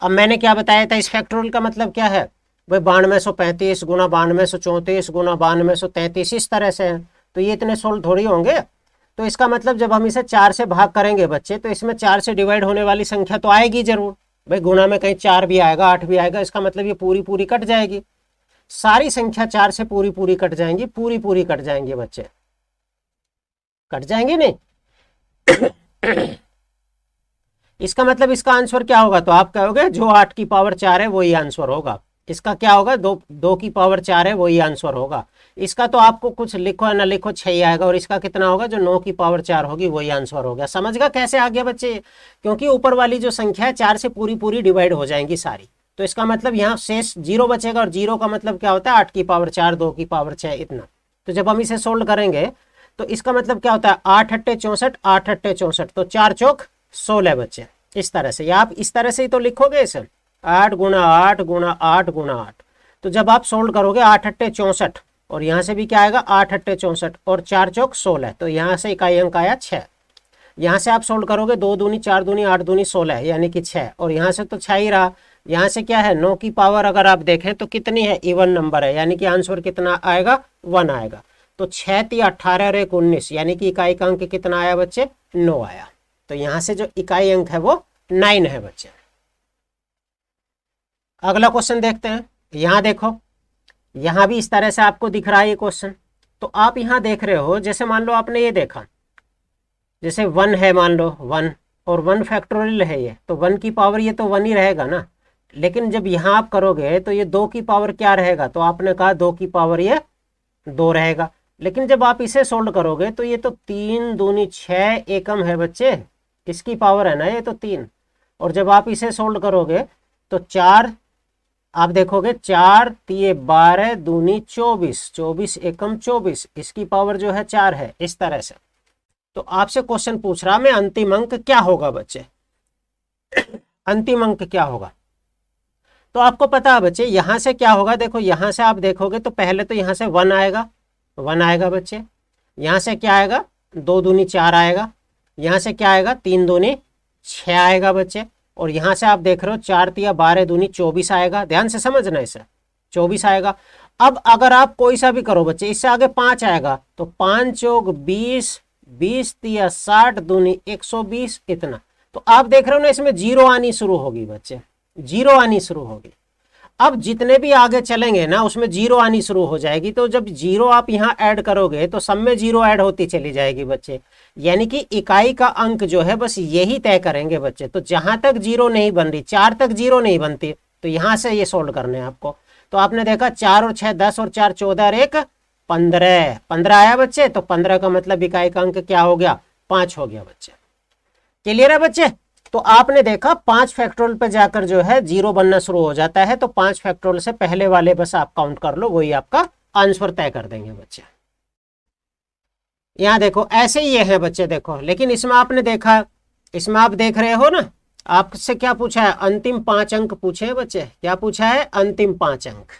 अब मैंने क्या बताया था, इस फैक्टोरियल का मतलब क्या है भाई 9235 गुना 9234 गुना 9233, इस तरह से है। तो ये इतने सोल्व थोड़ी होंगे। तो इसका मतलब जब हम इसे 4 से भाग करेंगे बच्चे तो इसमें 4 से डिवाइड होने वाली संख्या तो आएगी जरूर भाई, गुना में कहीं 4 भी आएगा 8 भी आएगा, इसका मतलब ये पूरी पूरी कट जाएगी। सारी संख्या 4 से पूरी पूरी कट जाएंगी, पूरी पूरी कट जाएंगे बच्चे, कट जाएंगे नहीं। इसका मतलब इसका आंसर क्या होगा, तो आप कहोगे जो 8 की पावर 4 है वही आंसर होगा। इसका क्या होगा 2 की पावर 4 है वही आंसर होगा। इसका तो आपको कुछ लिखो या ना लिखो 6 ही आएगा। और इसका कितना होगा जो 9 की पावर 4 होगी वही आंसर हो गया। समझ गया कैसे आ गया बच्चे, क्योंकि ऊपर वाली जो संख्या है 4 से पूरी पूरी डिवाइड हो जाएंगी सारी। तो इसका मतलब यहाँ शेष 0 बचेगा, और 0 का मतलब क्या होता है 8 की पावर 4 2 की पावर 6 इतना। तो जब हम इसे सोल्व करेंगे तो इसका मतलब क्या होता है 8 अट्ठे 64 8 अट्ठे 64, तो 4 चौक 16 बच्चे। इस तरह से, या आप इस तरह से ही तो लिखोगे इसे 8 गुना 8 गुना 8 गुना 8। तो जब आप सोल्व करोगे 8 अट्ठे 64, और यहाँ से भी क्या आएगा 8 अट्ठे 64 और 4 चौक 16, तो यहाँ से इकाई अंक आया 6। यहाँ से आप सोल्व करोगे 2 दूनी 4 दूनी 8 दूनी 16 यानी कि 6, और यहाँ से तो 6 ही रहा। यहाँ से क्या है 9 की पावर अगर आप देखें तो कितनी है इवन नंबर है, यानी कि आंसर कितना आएगा 1 आएगा। तो 6 3 18 और 1 19, यानी कि इकाई का अंक कितना आया बच्चे 9 आया। तो यहाँ से जो इकाई अंक है वो 9 है बच्चे। अगला क्वेश्चन देखते हैं। यहाँ देखो, यहाँ भी इस तरह से आपको दिख रहा है ये क्वेश्चन। तो आप यहाँ देख रहे हो, जैसे मान लो आपने ये देखा, जैसे 1 है मान लो 1, और 1 फैक्टोरियल है ये, तो 1 की पावर ये तो 1 ही रहेगा ना। लेकिन जब यहाँ आप करोगे तो ये 2 की पावर क्या रहेगा, तो आपने कहा 2 की पावर ये 2 रहेगा। लेकिन जब आप इसे सोल्व करोगे तो ये तो 3 दूनी 6 एकम है बच्चे, इसकी पावर है ना ये तो 3। और जब आप इसे सोल्व करोगे तो 4 आप देखोगे 4 तिये 12 दूनी 24 24 एकम 24, इसकी पावर जो है 4 है। इस तरह से तो आपसे क्वेश्चन पूछ रहा मैं अंतिम अंक क्या होगा बच्चे, अंतिम अंक क्या होगा। तो आपको पता है बच्चे यहां से क्या होगा, देखो यहां से आप देखोगे तो पहले तो यहां से 1 आएगा, 1 आएगा बच्चे। यहां से क्या आएगा 2 दूनी 4 आएगा, यहां से क्या आएगा 3 दूनी 6 आएगा बच्चे। और यहाँ से आप देख रहे हो 4 तिया 12 दूनी 24 आएगा, ध्यान से समझना इसे 24 आएगा। अब अगर आप कोई सा भी करो बच्चे, इससे आगे 5 आएगा, तो 5 चौक 20 20 तिया 60 दूनी 120 इतना। तो आप देख रहे हो ना इसमें 0 आनी शुरू होगी बच्चे, 0 आनी शुरू होगी। अब जितने भी आगे चलेंगे ना उसमें 0 आनी शुरू हो जाएगी। तो जब 0 आप यहाँ ऐड करोगे तो सब में 0 ऐड होती चली जाएगी बच्चे, यानी कि इकाई का अंक जो है बस यही तय करेंगे बच्चे। तो जहां तक 0 नहीं बन रही, 4 तक 0 नहीं बनती, तो यहां से ये सोल्व करने हैं आपको। तो आपने देखा 4 और 6 10 और 4 14 और 1 15, 15 आया बच्चे। तो 15 का मतलब इकाई का अंक क्या हो गया, 5 हो गया बच्चे। क्लियर है बच्चे। तो आपने देखा 5 फैक्टोरियल पे जाकर जो है जीरो बनना शुरू हो जाता है, तो 5 फैक्टोरियल से पहले वाले बस आप काउंट कर लो, वही आपका आंसर तय कर देंगे बच्चे। यहां देखो ऐसे ही ये है बच्चे, देखो लेकिन इसमें आपने देखा, इसमें आप देख रहे हो ना, आपसे क्या पूछा है, अंतिम 5 अंक पूछे हैं बच्चे। क्या पूछा है, अंतिम 5 अंक,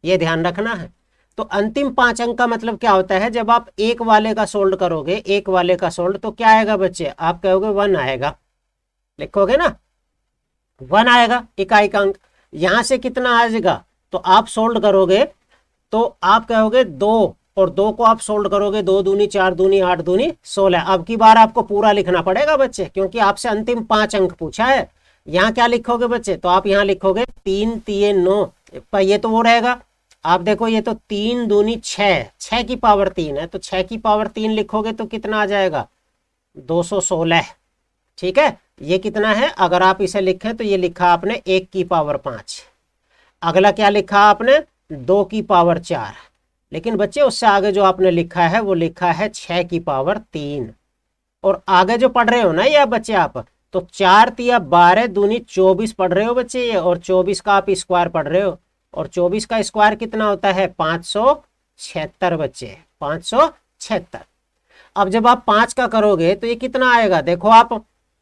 ये ध्यान रखना है। तो अंतिम 5 अंक का मतलब क्या होता है, जब आप एक वाले का सोल्ड करोगे, एक वाले का सोल्ड, तो क्या आएगा बच्चे, आप कहोगे 1 आएगा, लिखोगे ना 1 आएगा इकाई का अंक। यहां से कितना आ जाएगा, तो आप सोल्ड करोगे तो आप कहोगे 2, और 2 को आप सोल्ड करोगे, 2 दूनी 4 दूनी 8 दूनी 16। अब की बार आपको पूरा लिखना पड़ेगा बच्चे, क्योंकि आपसे अंतिम 5 अंक पूछा है। यहाँ क्या लिखोगे बच्चे, तो आप यहाँ लिखोगे 3 3 9, ये तो वो रहेगा। आप देखो ये तो 3 दूनी 6, 6 की पावर 3 है, तो 6 की पावर 3 लिखोगे तो कितना आ जाएगा, 216। ठीक है, ये कितना है, अगर आप इसे लिखें तो ये लिखा आपने 1 की पावर 5। अगला क्या लिखा आपने, 2 की पावर 4। लेकिन बच्चे उससे आगे जो आपने लिखा है वो लिखा है 6 की पावर 3। और आगे जो पढ़ रहे हो ना ये बच्चे आप, तो 4 तिया 12 दूनी 24 पढ़ रहे हो बच्चे ये, और 24 का आप स्क्वायर पढ़ रहे हो, और 24 का स्क्वायर कितना होता है, 576 बच्चे, 576। अब जब आप 5 का करोगे तो ये कितना आएगा, देखो आप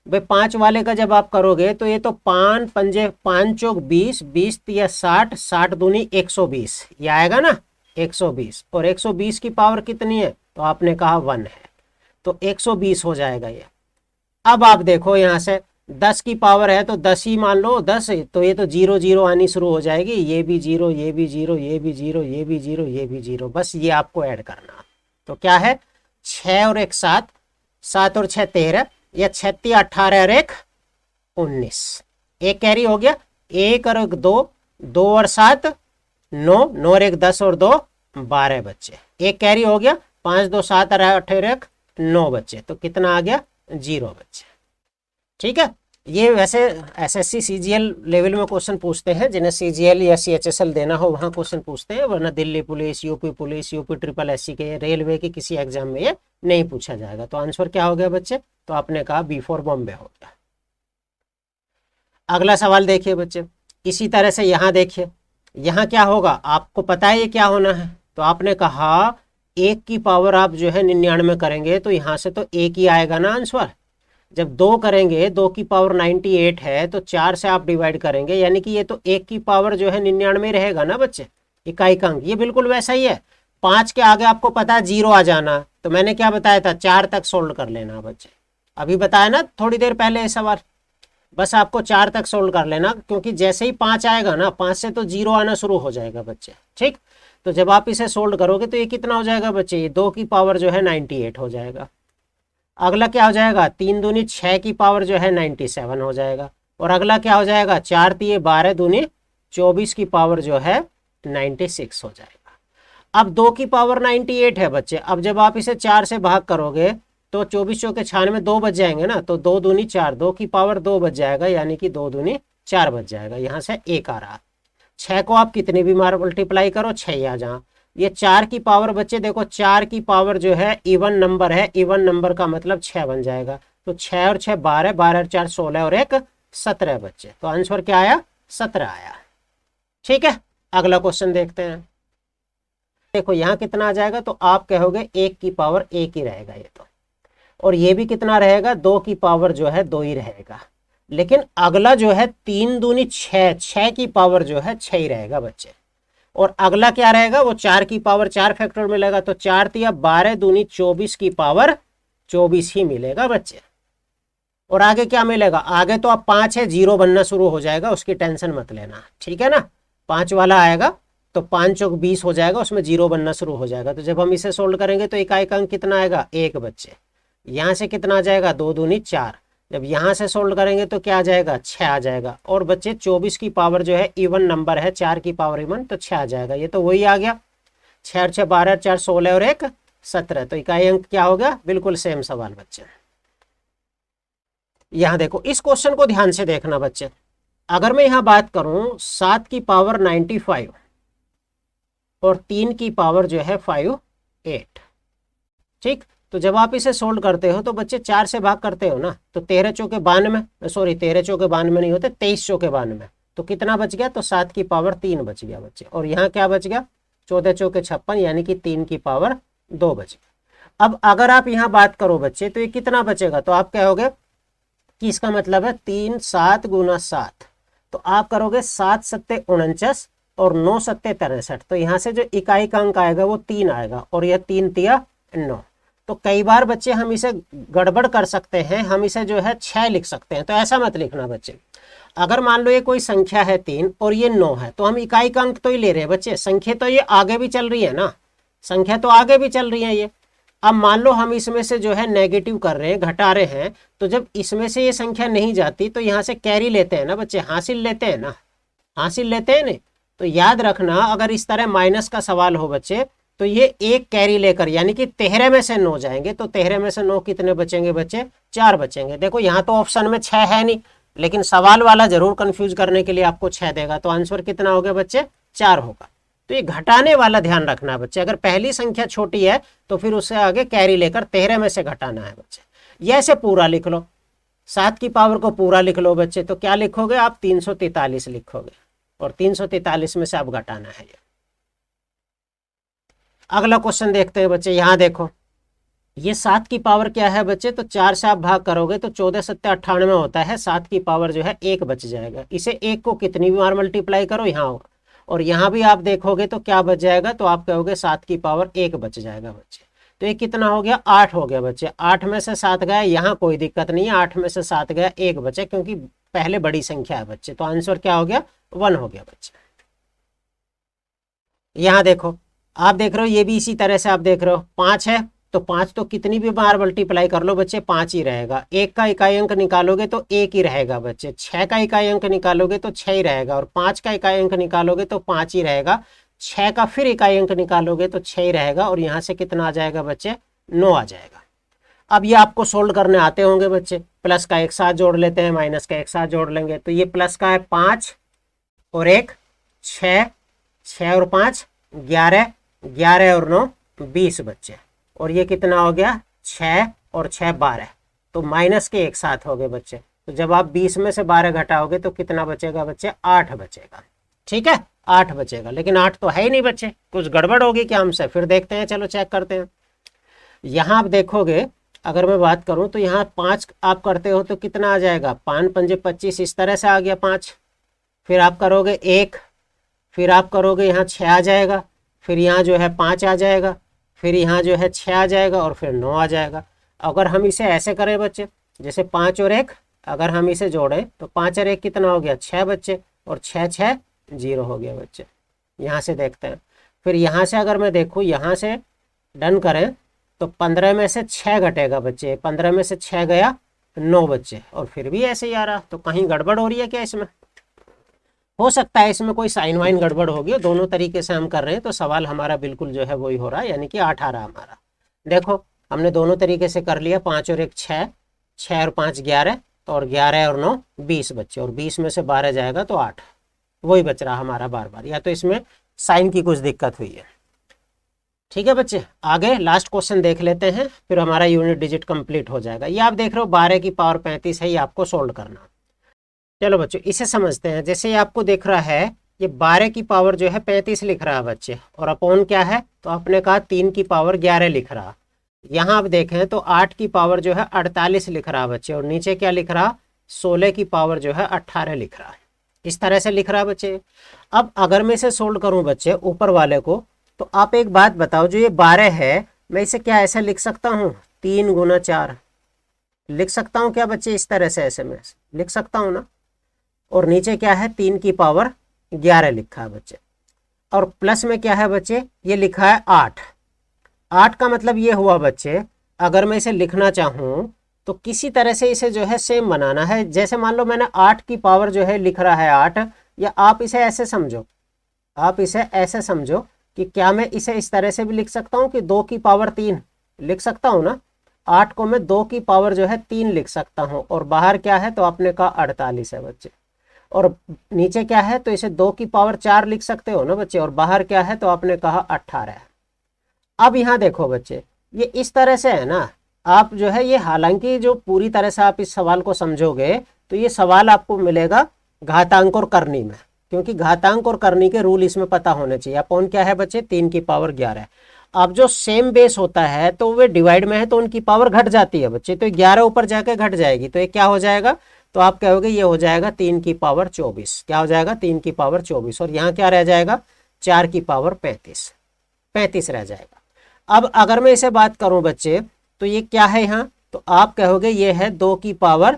भाई 5 वाले का जब आप करोगे तो ये तो 5 पंजे 5 चौक 20, 20 तिया 60, 60 दूनी 120, ये आएगा ना 120। और 120 की पावर कितनी है, तो आपने कहा 1 है, तो 120 हो जाएगा ये। अब आप देखो यहाँ से 10 की पावर है तो 10 ही मान लो, 10, तो ये तो 0 0 आनी शुरू हो जाएगी, ये भी 0, ये भी 0, ये भी 0, ये भी 0, ये भी 0, बस ये आपको ऐड करना। तो क्या है, 6 और 1 7, 7 और 6 13, या 36 18 और 1 19, एक कैरी हो गया, 1 और 1 2, 2 और 7 9, 9 और 1 10 और 2 12 बच्चे, एक कैरी हो गया, 5 2 7 और 8 और 1 9 बच्चे, तो कितना आ गया, 0 बच्चे। ठीक है, ये वैसे एसएससी सीजीएल लेवल में क्वेश्चन पूछते हैं, जिन्हें सीजीएल या सीएचएसएल देना हो वहां क्वेश्चन पूछते हैं, वरना Delhi police, UP police, UP triple SC के, रेलवे के किसी एग्जाम में ये नहीं पूछा जाएगा। तो आंसर क्या हो गया बच्चे, तो आपने कहा बी फॉर बॉम्बे हो गया। अगला सवाल देखिए बच्चे, इसी तरह से यहाँ देखिए, यहाँ क्या होगा, आपको पता है ये क्या होना है, तो आपने कहा 1 की पावर आप जो है 99 करेंगे तो यहाँ से तो 1 ही आएगा ना आंसर। जब 2 करेंगे, 2 की पावर 98 है, तो 4 से आप डिवाइड करेंगे, यानी कि ये तो 1 की पावर जो है 99 रहेगा ना बच्चे, इकाई का अंक। ये बिल्कुल वैसा ही है, 5 के आगे आपको पता है 0 आ जाना, तो मैंने क्या बताया था, 4 तक सोल्व कर लेना बच्चे, अभी बताया ना थोड़ी देर पहले ये सवाल, बस आपको 4 तक सोल्व कर लेना, क्योंकि जैसे ही 5 आएगा ना, 5 से तो 0 आना शुरू हो जाएगा बच्चे। ठीक, तो जब आप इसे सोल्व करोगे तो ये कितना हो जाएगा बच्चे, ये 2 की पावर जो है 98 हो जाएगा। अगला क्या हो जाएगा, 3 दूनी 6 की पावर जो है 97 हो जाएगा। और अगला क्या हो जाएगा, 4 तिये 12 दूनी 24 की पावर जो है 96 हो जाएगा। अब 2 की पावर 98 है बच्चे, अब जब आप इसे 4 से भाग करोगे तो 24 चौके 96, 2 बच जाएंगे ना, तो 2 दूनी 4, 2 की पावर 2 बच जाएगा, यानी कि 2 दूनी 4 बच जाएगा। यहाँ से 1 आ रहा, 6 को आप कितनी भी मल्टीप्लाई करो 6 आ जहाँ, ये 4 की पावर बच्चे देखो, 4 की पावर जो है इवन नंबर है, इवन नंबर का मतलब 6 बन जाएगा, तो 6 और 6 12, 12 और 4 16 और 1 17 बच्चे, तो आंसर क्या आया, 17 आया। ठीक है, अगला क्वेश्चन देखते हैं। देखो यहाँ कितना आ जाएगा, तो आप कहोगे 1 की पावर 1 ही रहेगा ये तो, और ये भी कितना रहेगा, 2 की पावर जो है 2 ही रहेगा। लेकिन अगला जो है 3 दूनी 6, 6 की पावर जो है 6 ही रहेगा बच्चे। और अगला क्या रहेगा, वो 4 की पावर 4 फैक्टर मिलेगा, तो 4 तिया 12 दूनी 24 की पावर 24 ही मिलेगा बच्चे। और आगे क्या मिलेगा, आगे तो अब 5 है, 0 बनना शुरू हो जाएगा, उसकी टेंशन मत लेना, ठीक है ना। 5 वाला आएगा तो 5 चौक 20 हो जाएगा, उसमें 0 बनना शुरू हो जाएगा। तो जब हम इसे सोल्व करेंगे तो इकाई का अंक कितना आएगा, 1 बच्चे। यहाँ से कितना आ जाएगा, 2 दूनी 4, जब यहाँ से सोल्व करेंगे तो क्या आ जाएगा, 6 आ जाएगा। और बच्चे 24 की पावर जो है इवन नंबर है, 4 की पावर इवन, तो 6 आ जाएगा, ये तो वही आ गया। 6 और 6 12, 4 16 और 1 17, तो इकाई अंक क्या होगा, बिल्कुल सेम सवाल बच्चे। यहाँ देखो इस क्वेश्चन को ध्यान से देखना बच्चे, अगर मैं यहाँ बात करूँ 7 की पावर 95, और 3 की पावर जो है 5 8। ठीक, तो जब आप इसे सोल्व करते हो तो बच्चे 4 से भाग करते हो ना, तो 13 चौके 92, सॉरी 13 चौके 92 नहीं होते, 23 चौके 92, तो कितना बच गया, तो 7 की पावर 3 बच गया बच्चे। और यहाँ क्या बच गया, 14 चौके 56, यानी कि 3 की पावर 2 बच गया। अब अगर आप यहाँ बात करो बच्चे तो ये कितना बचेगा, तो आप कहोगे कि इसका मतलब है 3 7 गुना 7, तो आप करोगे 7 सत्ते 49 और 9 सत्ते 63, तो यहाँ से जो इकाई का अंक आएगा वो 3 आएगा, और यह 3 तिया 9। तो कई बार बच्चे हम इसे गड़बड़ कर सकते हैं, हम इसे जो है 6 लिख सकते हैं, तो ऐसा मत लिखना बच्चे। अगर मान लो ये कोई संख्या है 3 और ये 9 है, तो हम इकाई का अंक तो ही ले रहे हैं बच्चे, संख्या तो ये आगे भी चल रही है ना, संख्या तो आगे भी चल रही है ये। अब मान लो हम इसमें से जो है नेगेटिव कर रहे हैं, घटा रहे हैं, तो जब इसमें से ये संख्या नहीं जाती तो यहाँ से कैरी लेते हैं ना बच्चे, हासिल लेते हैं ना, हासिल लेते हैं ना। तो याद रखना, अगर इस तरह माइनस का सवाल हो बच्चे तो ये एक कैरी लेकर, यानी कि 13 में से 9 जाएंगे, तो 13 में से 9 कितने बचेंगे बच्चे, 4 बचेंगे। देखो यहाँ तो ऑप्शन में 6 है नहीं, लेकिन सवाल वाला जरूर कंफ्यूज करने के लिए आपको 6 देगा, तो आंसर कितना हो गया बच्चे, 4 होगा। तो ये घटाने वाला ध्यान रखना बच्चे, अगर पहली संख्या छोटी है तो फिर उससे आगे कैरी लेकर 13 में से घटाना है बच्चे। ये ऐसे पूरा लिख लो, 7 की पावर को पूरा लिख लो बच्चे, तो क्या लिखोगे आप, 343 लिखोगे, और 343 में से आप घटाना है ये। अगला क्वेश्चन देखते हैं बच्चे, यहाँ देखो ये 7 की पावर क्या है बच्चे, तो 4 से आप भाग करोगे तो 14 सत्ते 98 होता है, 7 की पावर जो है 1 बच जाएगा। इसे 1 को कितनी बार मल्टीप्लाई करो यहाँ, और यहाँ भी आप देखोगे तो क्या बच जाएगा, तो आप कहोगे 7 की पावर 1 बच जाएगा बच्चे। तो ये कितना हो गया, 8 हो गया बच्चे। 8 में से 7 गया, यहाँ कोई दिक्कत नहीं है, 8 में से 7 गया, 1 बचे, क्योंकि पहले बड़ी संख्या है बच्चे, तो आंसर क्या हो गया, 1 हो गया बच्चे। यहाँ देखो, आप देख रहे हो ये भी इसी तरह से आप देख रहे हो, 5 है तो 5 तो कितनी भी बार मल्टीप्लाई कर लो बच्चे 5 ही रहेगा। 1 का इकाई अंक निकालोगे तो 1 ही रहेगा बच्चे, 6 का इकाई अंक निकालोगे तो 6 ही रहेगा, और 5 का इकाई अंक निकालोगे तो 5 ही रहेगा, 6 का फिर इकाई अंक निकालोगे तो 6 ही रहेगा, और यहाँ से कितना आ जाएगा बच्चे, 9 आ जाएगा। अब ये आपको सोल्व करने आते होंगे बच्चे, प्लस का एक साथ जोड़ लेते हैं, माइनस का एक साथ जोड़ लेंगे, तो ये प्लस का है 5 और 1 6, 6 और 5 11, 11 और 9 20 बच्चे, और ये कितना हो गया, 6 और 6 12, तो माइनस के एक साथ हो गए बच्चे। तो जब आप 20 में से 12 घटाओगे तो कितना बचेगा बच्चे, 8 बचेगा। ठीक है, 8 बचेगा, लेकिन 8 तो है ही नहीं बच्चे, कुछ गड़बड़ होगी क्या हमसे, फिर देखते हैं, चलो चेक करते हैं। यहाँ आप देखोगे, अगर मैं बात करूँ तो यहाँ 5 आप करते हो तो कितना आ जाएगा, 5 पंजे 25, इस तरह से आ गया 5, फिर आप करोगे 1, फिर आप करोगे यहाँ 6 आ जाएगा, फिर यहाँ जो है 5 आ जाएगा, फिर यहाँ जो है 6 आ जाएगा, और फिर 9 आ जाएगा। अगर हम इसे ऐसे करें बच्चे, जैसे 5 और 1 अगर हम इसे जोड़ें तो 5 और 1 कितना हो गया, 6 बच्चे, और 6 6 0 हो गया बच्चे। यहाँ से देखते हैं, फिर यहाँ से अगर मैं देखूँ, यहाँ से डन करें तो 15 में से 6 घटेगा बच्चे, 15 में से 6 गया 9 बच्चे, और फिर भी ऐसे ही आ रहा, तो कहीं गड़बड़ हो रही है क्या इसमें, हो सकता है इसमें कोई साइन वाइन गड़बड़ होगी। दोनों तरीके से हम कर रहे हैं तो सवाल हमारा बिल्कुल जो है वही हो रहा है, यानी कि 8 आ रहा हमारा। देखो हमने दोनों तरीके से कर लिया, 5 और 1 6, 6 और 5 11, और 11 और 9 20 बच्चे, और 20 में से 12 जाएगा तो 8, वही बच रहा हमारा बार बार, या तो इसमें साइन की कुछ दिक्कत हुई है। ठीक है बच्चे, आगे लास्ट क्वेश्चन देख लेते हैं, फिर हमारा यूनिट डिजिट कंप्लीट हो जाएगा। ये आप देख रहे हो 12 की पावर 35 है, ये आपको सोल्व करना। चलो बच्चों इसे समझते हैं। जैसे ये आपको दिख रहा है, ये 12 की पावर जो है 35 लिख रहा है बच्चे, और अपॉन क्या है, तो आपने कहा 3 की पावर 11 लिख रहा। यहाँ आप देखें तो 8 की पावर जो है 48 लिख रहा बच्चे, और नीचे क्या लिख रहा, 16 की पावर जो है 18 लिख रहा। इस तरह से लिख रहा बच्चे। अब अगर मैं इसे सोल्व करूँ बच्चे ऊपर वाले को, तो आप एक बात बताओ, जो ये 12 है मैं इसे क्या ऐसे लिख सकता हूँ, 3 गुना 4 लिख सकता हूँ क्या बच्चे, इस तरह से ऐसे में लिख सकता हूँ ना। और नीचे क्या है, 3 की पावर 11 लिखा है बच्चे, और प्लस में क्या है बच्चे, ये लिखा है 8। 8 का मतलब ये हुआ बच्चे, अगर मैं इसे लिखना चाहूँ तो किसी तरह से इसे जो है सेम बनाना है। जैसे मान लो मैंने 8 की पावर जो है लिख रहा है 8, या आप इसे ऐसे समझो, आप इसे ऐसे समझो कि क्या मैं इसे इस तरह से भी लिख सकता हूँ कि 2 की पावर 3 लिख सकता हूँ ना। 8 को मैं 2 की पावर जो है 3 लिख सकता हूँ, और बाहर क्या है, तो आपने कहा 48 है बच्चे। और नीचे क्या है, तो इसे 2 की पावर 4 लिख सकते हो ना बच्चे, और बाहर क्या है, तो आपने कहा 18। अब यहाँ देखो बच्चे, ये इस तरह से है ना, आप जो है ये, हालांकि जो पूरी तरह से आप इस सवाल को समझोगे तो ये सवाल आपको मिलेगा घातांक और करनी में, क्योंकि घातांक और करनी के रूल इसमें पता होने चाहिए। अपॉन क्या है बच्चे, 3 की पावर 11। अब जो सेम बेस होता है तो वे डिवाइड में है तो उनकी पावर घट जाती है बच्चे, तो 11 ऊपर जाके घट जाएगी, तो ये क्या हो जाएगा, तो आप कहोगे ये हो जाएगा 3 की पावर 24। क्या हो जाएगा, 3 की पावर 24, और यहाँ क्या रह जाएगा, 4 की पावर 35 रह जाएगा। अब अगर मैं इसे बात करूं बच्चे, तो ये क्या है यहाँ, तो आप कहोगे ये है 2 की पावर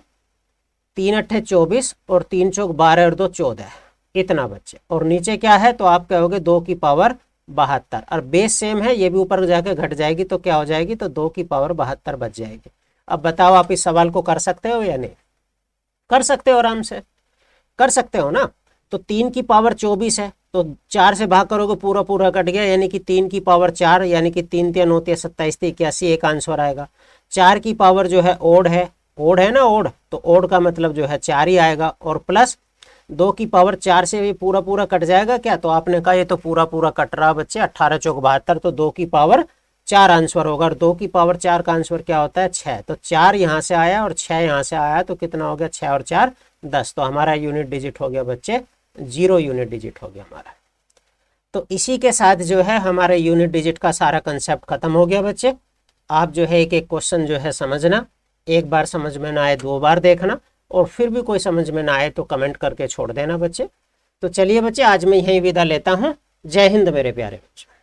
3 अट्ठे 24 और 3 चौक 12 और 2 14, इतना बच्चे। और नीचे क्या है, तो आप कहोगे 2 की पावर 72, और बेस सेम है, ये भी ऊपर जाके घट जाएगी, तो क्या हो जाएगी, तो 2 की पावर 72 बच जाएगी। अब बताओ आप इस सवाल को कर सकते हो या नहीं, कर सकते हो, आराम से कर सकते हो ना। तो 3 की पावर 24 है, तो 4 से भाग करोगे पूरा पूरा कट गया, यानी कि 3 की पावर 4, यानी कि 3 3 9 27 81, एक आंसर आएगा। 4 की पावर जो है ओड है ना, ओड, तो ओड का मतलब जो है 4 ही आएगा, और प्लस 2 की पावर 4 से भी पूरा पूरा कट जाएगा क्या, तो आपने कहा ये तो पूरा पूरा कट रहा बच्चे, 18 चौक 72, तो 2 की पावर 4 आंसर होगा, और 2 की पावर 4 का आंसर क्या होता है, 6। तो 4 यहाँ से आया और 6 यहाँ से आया, तो कितना हो गया, 6 और 4 10, तो हमारा यूनिट डिजिट हो गया बच्चे 0 यूनिट डिजिट हो गया हमारा। तो इसी के साथ जो है हमारे यूनिट डिजिट का सारा कंसेप्ट खत्म हो गया बच्चे। आप जो है एक एक क्वेश्चन जो है समझना, एक बार समझ में ना आए 2 बार देखना, और फिर भी कोई समझ में ना आए तो कमेंट करके छोड़ देना बच्चे। तो चलिए बच्चे, आज मैं यहीं विदा लेता हूँ। जय हिंद मेरे प्यारे बच्चे।